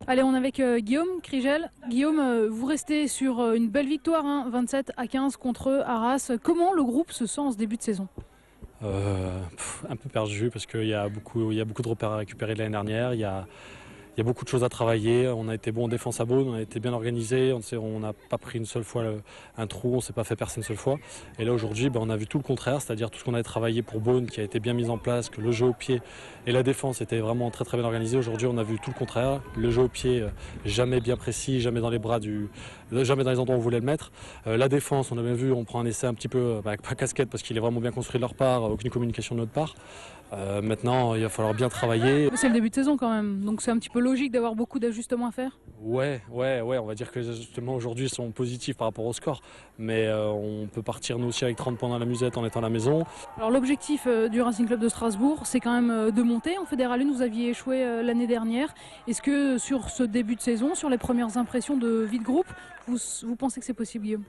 Allez, on est avec Guillaume Krigel. Guillaume, vous restez sur une belle victoire, hein, 27-15 contre Arras. Comment le groupe se sent en ce début de saison? Un peu perdu parce qu'il y a beaucoup de repères à récupérer de l'année dernière. Il y a beaucoup de choses à travailler. On a été bon en défense à Beaune, on a été bien organisé. On n'a pas pris une seule fois un trou, on ne s'est pas fait percer une seule fois. Et là aujourd'hui, on a vu tout le contraire, c'est-à-dire tout ce qu'on avait travaillé pour Beaune qui a été bien mis en place, que le jeu au pied et la défense étaient vraiment très très bien organisés. Aujourd'hui, on a vu tout le contraire. Le jeu au pied jamais bien précis, jamais dans les bras jamais dans les endroits où on voulait le mettre. La défense, on a bien vu, on prend un essai un petit peu avec pas casquette parce qu'il est vraiment bien construit de leur part, aucune communication de notre part. Maintenant, il va falloir bien travailler. C'est le début de saison quand même, donc c'est un petit peu logique d'avoir beaucoup d'ajustements à faire. Ouais, on va dire que justement aujourd'hui ils sont positifs par rapport au score, mais on peut partir nous aussi avec 30 points dans la musette en étant à la maison. Alors l'objectif du Racing Club de Strasbourg, c'est quand même de monter. En Fédéral 1, vous aviez échoué l'année dernière. Est-ce que sur ce début de saison, sur les premières impressions de vie de groupe, vous pensez que c'est possible, Guillaume?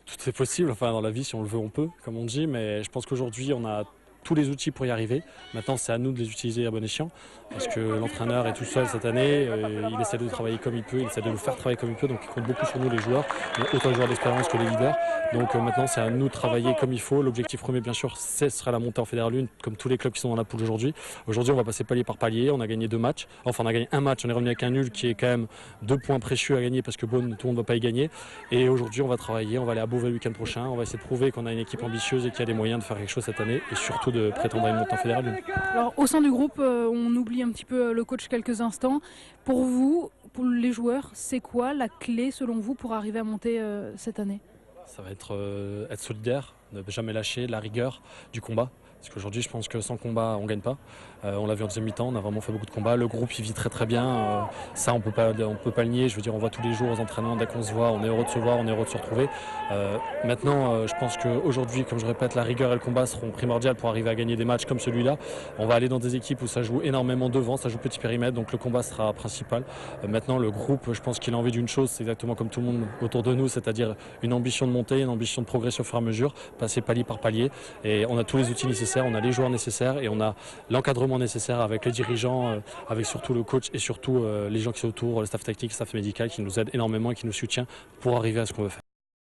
Tout est possible, enfin dans la vie si on le veut on peut, comme on dit, mais je pense qu'aujourd'hui on a tous les outils pour y arriver. Maintenant, c'est à nous de les utiliser à bon escient parce que l'entraîneur est tout seul cette année. Il essaie de travailler comme il peut, il essaie de nous faire travailler comme il peut. Donc, il compte beaucoup sur nous, les joueurs, autant les joueurs d'expérience que les leaders. Donc, maintenant, c'est à nous de travailler comme il faut. L'objectif premier, bien sûr, ce sera la montée en Fédéral 1, comme tous les clubs qui sont dans la poule aujourd'hui. Aujourd'hui, on va passer palier par palier. On a gagné 2 matchs. Enfin, on a gagné un match. On est revenu avec un nul qui est quand même 2 points précieux à gagner parce que Beaune, tout le monde ne va pas y gagner. Et aujourd'hui, on va travailler. On va aller à Beauvais le week-end prochain. On va essayer de prouver qu'on a une équipe ambitieuse et qu'il y a des moyens de faire quelque chose cette année et surtout de prétendre à une montée en Fédéral 1. Alors au sein du groupe, on oublie un petit peu le coach quelques instants. Pour vous, pour les joueurs, c'est quoi la clé selon vous pour arriver à monter cette année? Ça va être solidaire, ne jamais lâcher, la rigueur du combat. Parce qu'aujourd'hui, je pense que sans combat, on ne gagne pas. On l'a vu en deuxième mi-temps, on a vraiment fait beaucoup de combats. Le groupe, il vit très très bien. Ça, on peut pas le nier. Je veux dire, on voit tous les jours aux entraînements, dès qu'on se voit, on est heureux de se voir, on est heureux de se retrouver. Maintenant, je pense qu'aujourd'hui, comme je répète, la rigueur et le combat seront primordiales pour arriver à gagner des matchs comme celui-là. On va aller dans des équipes où ça joue énormément devant, ça joue petit périmètre, donc le combat sera principal. Maintenant, le groupe, je pense qu'il a envie d'une chose, c'est exactement comme tout le monde autour de nous, c'est-à-dire une ambition de montée, une ambition de progression au fur et à mesure, passer palier par palier. Et on a tous les outils nécessaires, on a les joueurs nécessaires et on a l'encadrement nécessaire avec les dirigeants, avec surtout le coach et surtout les gens qui sont autour, le staff technique, le staff médical qui nous aide énormément et qui nous soutient pour arriver à ce qu'on veut faire.